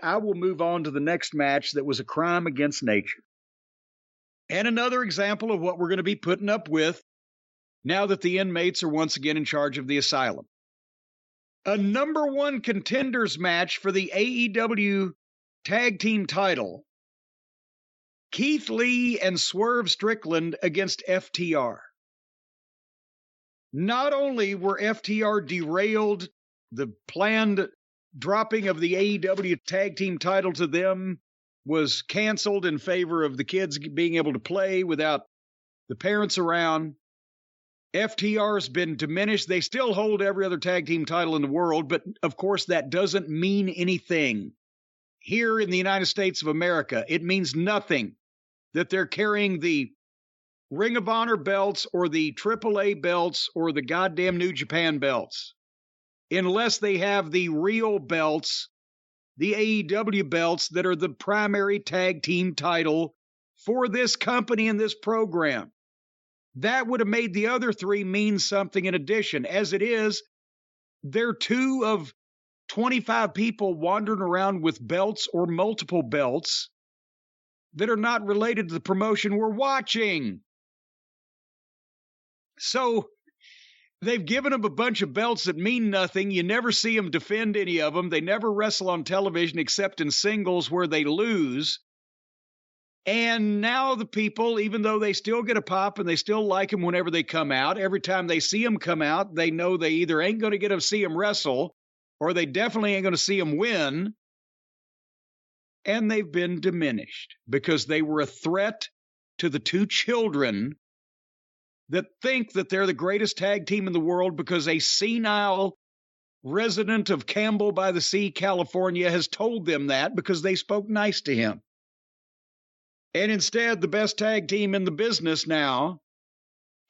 I will move on to the next match that was a crime against nature. And another example of what we're going to be putting up with now that the inmates are once again in charge of the asylum. A number one contenders match for the AEW tag team title. Keith Lee and Swerve Strickland against FTR. Not only were FTR derailed, the planned dropping of the AEW tag team title to them was canceled in favor of the kids being able to play without the parents around. FTR's been diminished. They still hold every other tag team title in the world, but of course that doesn't mean anything. Here in the United States of America, it means nothing that they're carrying the Ring of Honor belts or the AAA belts or the goddamn New Japan belts, unless they have the real belts, the AEW belts that are the primary tag team title for this company and this program. That would have made the other three mean something in addition. As it is, they're two of 25 people wandering around with belts or multiple belts that are not related to the promotion we're watching. So they've given them a bunch of belts that mean nothing. You never see them defend any of them. They never wrestle on television except in singles where they lose. And now the people, even though they still get a pop and they still like them whenever they come out, every time they see them come out, they know they either ain't going to get to see them wrestle or they definitely ain't going to see them win. And they've been diminished because they were a threat to the two children that think that they're the greatest tag team in the world because a senile resident of Campbell by the Sea, California, has told them that because they spoke nice to him. And instead, the best tag team in the business now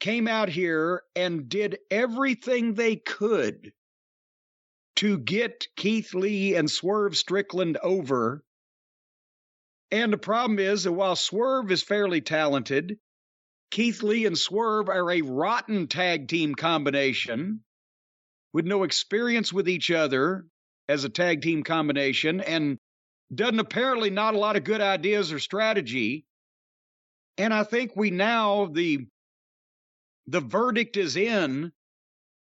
came out here and did everything they could to get Keith Lee and Swerve Strickland over. And the problem is that while Swerve is fairly talented, Keith Lee and Swerve are a rotten tag team combination with no experience with each other as a tag team combination and doesn't apparently not a lot of good ideas or strategy. And I think we now, the verdict is in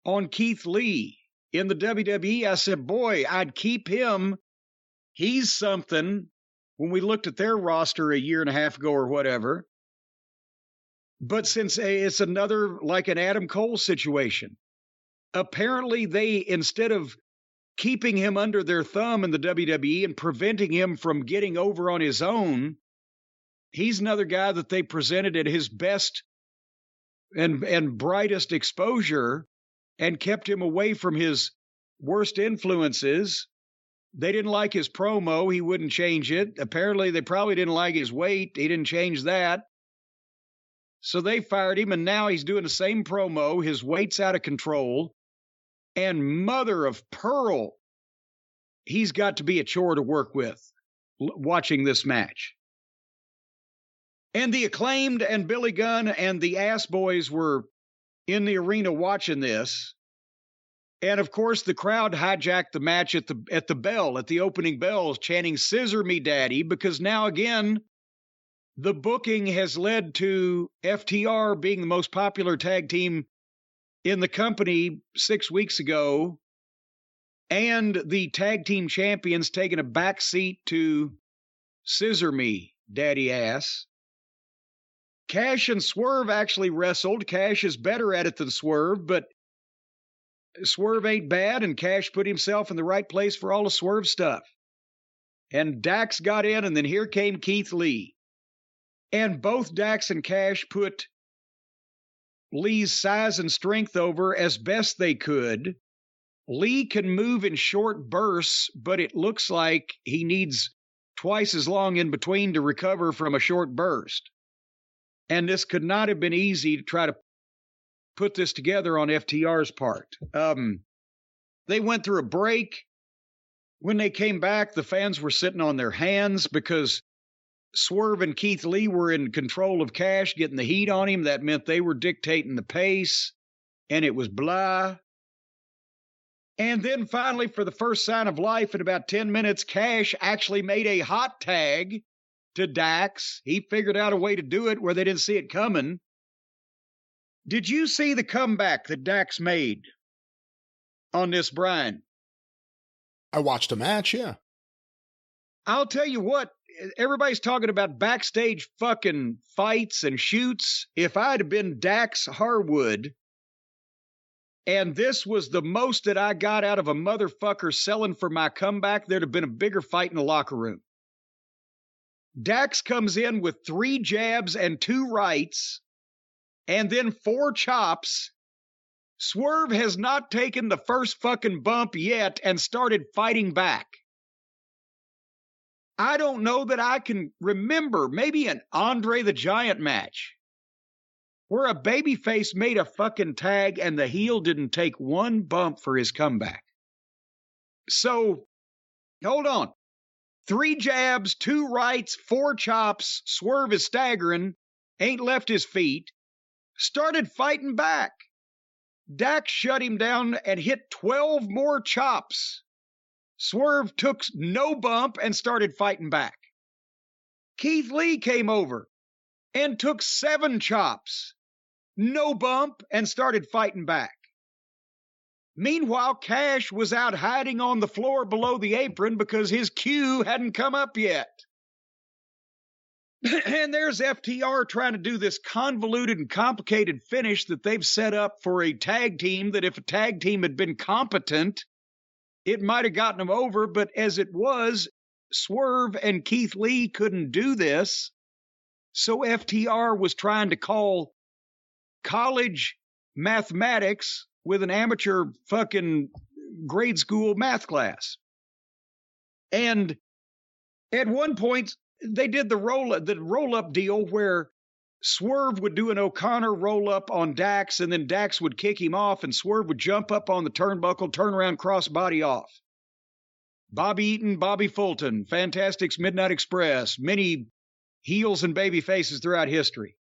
on Keith Lee in the WWE. I said, boy, I'd keep him. He's something when we looked at their roster a year and a half ago or whatever. But since it's another, like an Adam Cole situation, apparently they, instead of keeping him under their thumb in the WWE and preventing him from getting over on his own, he's another guy that they presented at his best and brightest exposure and kept him away from his worst influences. They didn't like his promo. He wouldn't change it. Apparently, they probably didn't like his weight. He didn't change that. So they fired him, and now he's doing the same promo. His weight's out of control. And mother of pearl, he's got to be a chore to work with watching this match. And the Acclaimed and Billy Gunn and the Ass Boys were in the arena watching this. And, of course, the crowd hijacked the match at the bell, at the opening bell, chanting, "Scissor me, Daddy," because now, again, the booking has led to FTR being the most popular tag team in the company 6 weeks ago, and the tag team champions taking a back seat to "Scissor me, Daddy Ass." Cash and Swerve actually wrestled. Cash is better at it than Swerve, but Swerve ain't bad, and Cash put himself in the right place for all the Swerve stuff. And Dax got in, and then here came Keith Lee. And both Dax and Cash put Lee's size and strength over as best they could. Lee can move in short bursts, but it looks like he needs twice as long in between to recover from a short burst. And this could not have been easy to try to put this together on FTR's part. They went through a break. When they came back, the fans were sitting on their hands because Swerve and Keith Lee were in control of Cash, getting the heat on him. That meant they were dictating the pace, and it was blah. And then finally, for the first sign of life in about 10 minutes, Cash actually made a hot tag to Dax. He figured out a way to do it where they didn't see it coming. Did you see the comeback that Dax made on this, Brian? I watched a match, yeah. I'll tell you what, everybody's talking about backstage fucking fights and shoots. If I'd have been Dax Harwood, and this was the most that I got out of a motherfucker selling for my comeback, there'd have been a bigger fight in the locker room. Dax comes in with 3 jabs and 2 rights, and then 4 chops. Swerve has not taken the first fucking bump yet and started fighting back. I don't know that I can remember maybe an Andre the Giant match where a babyface made a fucking tag and the heel didn't take one bump for his comeback. So, hold on. 3 jabs, 2 rights, 4 chops. Swerve is staggering, ain't left his feet. Started fighting back. Dax shut him down and hit 12 more chops. Swerve took no bump and started fighting back. Keith Lee came over and took 7 chops. No bump, and started fighting back. Meanwhile, Cash was out hiding on the floor below the apron because his cue hadn't come up yet. And there's FTR trying to do this convoluted and complicated finish that they've set up for a tag team that if a tag team had been competent, it might have gotten them over. But as it was, Swerve and Keith Lee couldn't do this. So FTR was trying to call college mathematics with an amateur fucking grade school math class. And at one point, they did the roll-up deal where Swerve would do an O'Connor roll-up on Dax, and then Dax would kick him off, and Swerve would jump up on the turnbuckle, turn around, cross-body off. Bobby Eaton, Bobby Fulton, Fantastics Midnight Express, many heels and baby faces throughout history.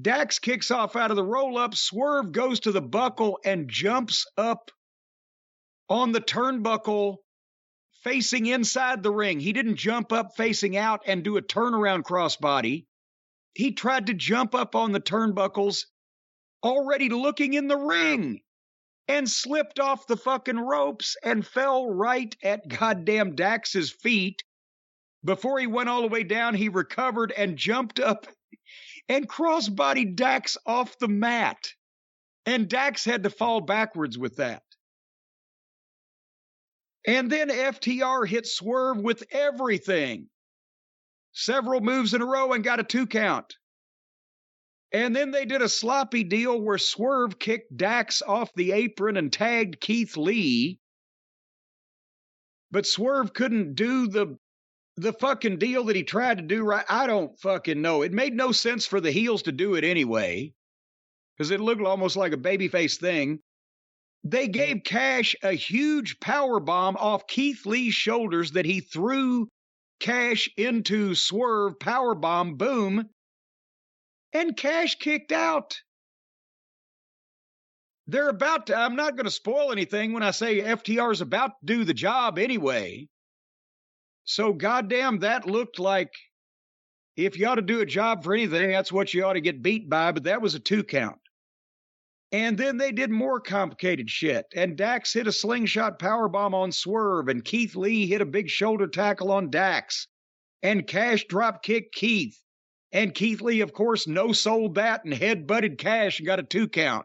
Dax kicks off out of the roll-up. Swerve goes to the buckle and jumps up on the turnbuckle facing inside the ring. He didn't jump up facing out and do a turnaround crossbody. He tried to jump up on the turnbuckles already looking in the ring and slipped off the fucking ropes and fell right at goddamn Dax's feet. Before he went all the way down, he recovered and jumped up and crossbodied Dax off the mat. And Dax had to fall backwards with that. And then FTR hit Swerve with everything. Several moves in a row and got a 2 count. And then they did a sloppy deal where Swerve kicked Dax off the apron and tagged Keith Lee. But Swerve couldn't do the fucking deal that he tried to do right. I don't fucking know. It made no sense for the heels to do it anyway, because it looked almost like a babyface thing. They gave Cash a huge power bomb off Keith Lee's shoulders that he threw Cash into Swerve, power bomb, boom, and Cash kicked out. They're about to, I'm not going to spoil anything when I say FTR is about to do the job anyway. So goddamn, that looked like if you ought to do a job for anything, that's what you ought to get beat by, but that was a 2 count. And then they did more complicated shit. And Dax hit a slingshot powerbomb on Swerve, and Keith Lee hit a big shoulder tackle on Dax. And Cash drop kicked Keith. And Keith Lee, of course, no-sold that and head-butted Cash and got a 2 count.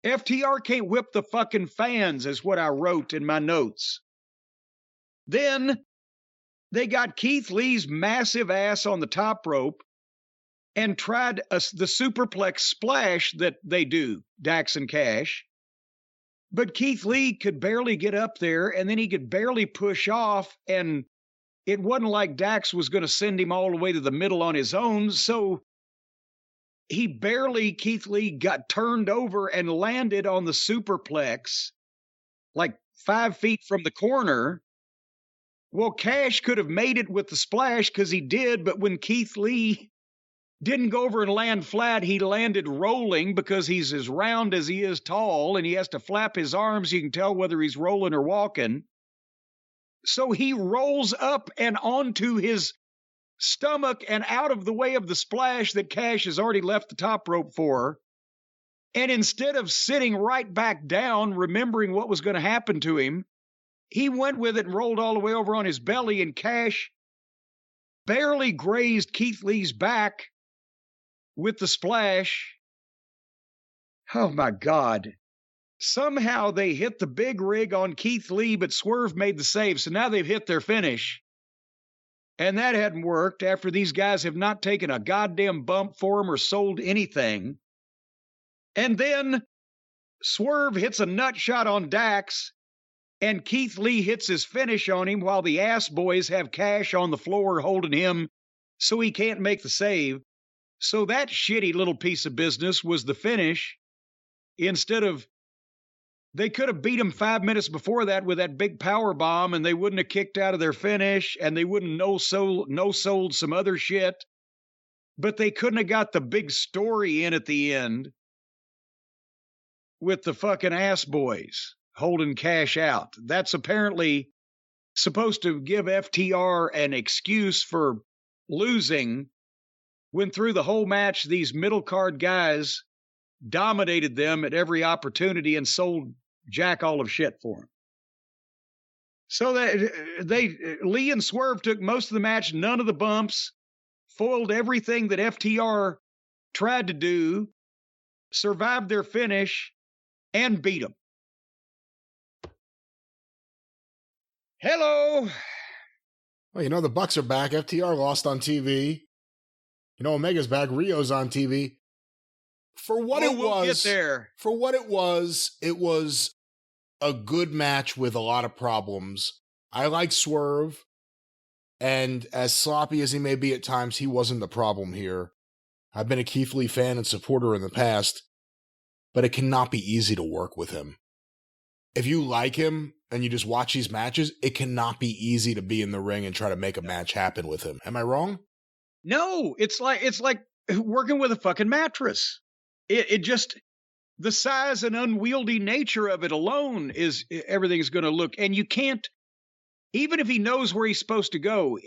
FTR can't whip the fucking fans, is what I wrote in my notes. Then they got Keith Lee's massive ass on the top rope and tried the superplex splash that they do, Dax and Cash. But Keith Lee could barely get up there, and then he could barely push off, and it wasn't like Dax was going to send him all the way to the middle on his own, so Keith Lee got turned over and landed on the superplex, like 5 feet from the corner. Well, Cash could have made it with the splash because he did, but when Keith Lee didn't go over and land flat. He landed rolling because he's as round as he is tall, and he has to flap his arms. You can tell whether he's rolling or walking. So he rolls up and onto his stomach and out of the way of the splash that Cash has already left the top rope for. And instead of sitting right back down, remembering what was going to happen to him, he went with it and rolled all the way over on his belly, and Cash barely grazed Keith Lee's back with the splash. Oh, my God. Somehow they hit the big rig on Keith Lee, but Swerve made the save, so now they've hit their finish. And that hadn't worked after these guys have not taken a goddamn bump for him or sold anything. And then Swerve hits a nut shot on Dax, and Keith Lee hits his finish on him while the ass boys have Cash on the floor holding him so he can't make the save. So that shitty little piece of business was the finish. Instead of, they could have beat him 5 minutes before that with that big power bomb, and they wouldn't have kicked out of their finish, and they wouldn't no-sold some other shit. But they couldn't have got the big story in at the end with the fucking ass boys holding Cash out. That's apparently supposed to give FTR an excuse for losing, when through the whole match, these middle card guys dominated them at every opportunity and sold jack all of shit for them. So Lee and Swerve took most of the match, none of the bumps, foiled everything that FTR tried to do, survived their finish, and beat them. Hello. Well, the Bucks are back. FTR lost on TV. Omega's back. Rio's on TV. We'll get there. For what it was a good match with a lot of problems. I like Swerve, and as sloppy as he may be at times, he wasn't the problem here. I've been a Keith Lee fan and supporter in the past, but it cannot be easy to work with him. If you like him and you just watch these matches, it cannot be easy to be in the ring and try to make a match happen with him. Am I wrong? No, it's like working with a fucking mattress. It just, the size and unwieldy nature of it alone is everything's going to look, and you can't, even if he knows where he's supposed to go,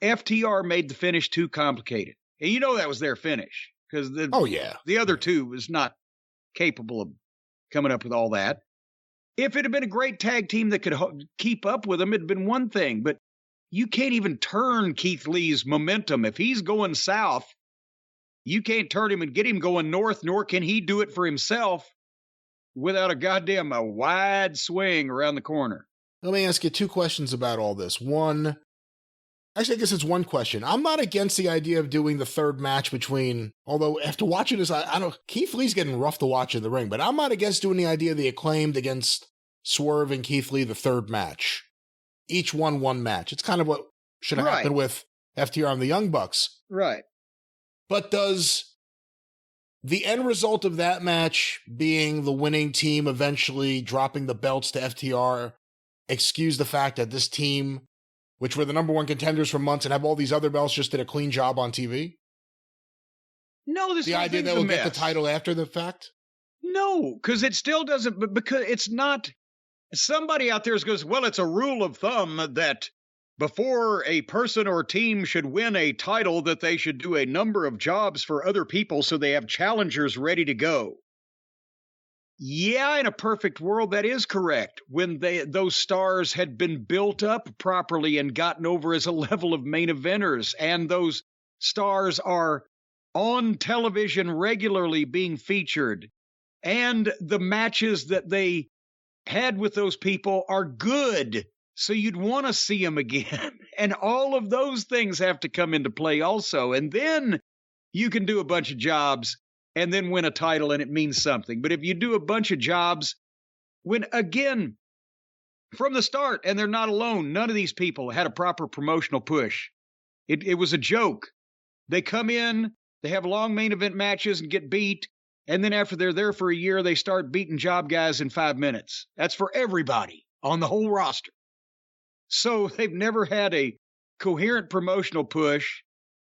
FTR made the finish too complicated. And that was their finish, because the other two was not capable of coming up with all that. If it had been a great tag team that could keep up with them, it'd been one thing, but you can't even turn Keith Lee's momentum. If he's going south, you can't turn him and get him going north, nor can he do it for himself without a wide swing around the corner. Let me ask you two questions about all this. One, actually, I guess it's one question. I'm not against the idea of doing the third match between, although after watching this, I don't, Keith Lee's getting rough to watch in the ring, but I'm not against doing the idea of the Acclaimed against Swerve and Keith Lee, the third match. Each one match. It's kind of what should have happened with FTR and the Young Bucks. Right. But does the end result of that match being the winning team eventually dropping the belts to FTR excuse the fact that this team, which were the number one contenders for months and have all these other belts, just did a clean job on TV? No, this the idea that we'll get the title after the fact? No, because it still doesn't, because it's not. Somebody out there goes, well, it's a rule of thumb that before a person or team should win a title, that they should do a number of jobs for other people so they have challengers ready to go. Yeah, in a perfect world, that is correct. When those stars had been built up properly and gotten over as a level of main eventers, and those stars are on television regularly being featured, and the matches that they had with those people are good, so you'd want to see them again. And all of those things have to come into play also. And then you can do a bunch of jobs and then win a title, and it means something. But if you do a bunch of jobs, when, again, from the start, and they're not alone, none of these people had a proper promotional push. It was a joke. They come in, they have long main event matches and get beat, and then after they're there for a year, they start beating job guys in 5 minutes. That's for everybody on the whole roster. So they've never had a coherent promotional push.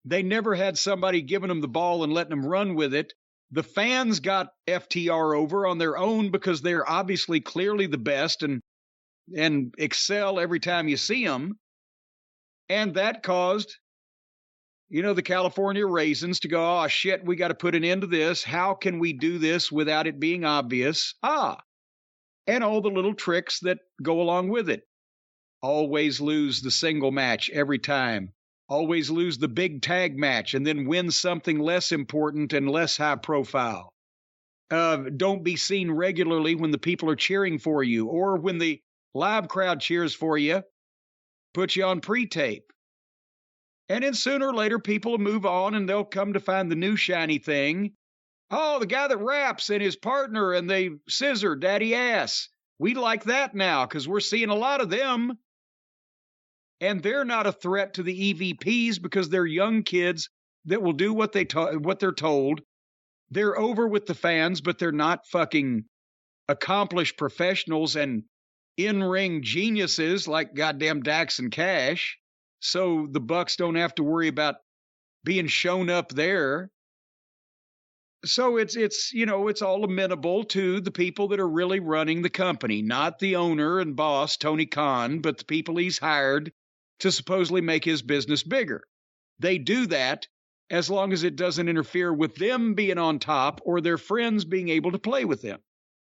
They never had somebody giving them the ball and letting them run with it. The fans got FTR over on their own because they're obviously clearly the best and excel every time you see them. And that caused, the California Raisins to go, oh, shit, we got to put an end to this. How can we do this without it being obvious? And all the little tricks that go along with it. Always lose the single match every time. Always lose the big tag match and then win something less important and less high profile. Don't be seen regularly when the people are cheering for you, or when the live crowd cheers for you, put you on pre-tape. And then sooner or later, people will move on and they'll come to find the new shiny thing. Oh, the guy that raps and his partner and they scissor daddy ass. We like that now because we're seeing a lot of them. And they're not a threat to the EVPs because they're young kids that will do what they're told. They're over with the fans, but they're not fucking accomplished professionals and in-ring geniuses like goddamn Dax and Cash. So the Bucks don't have to worry about being shown up there. So it's all amenable to the people that are really running the company, not the owner and boss, Tony Khan, but the people he's hired to supposedly make his business bigger. They do that as long as it doesn't interfere with them being on top or their friends being able to play with them.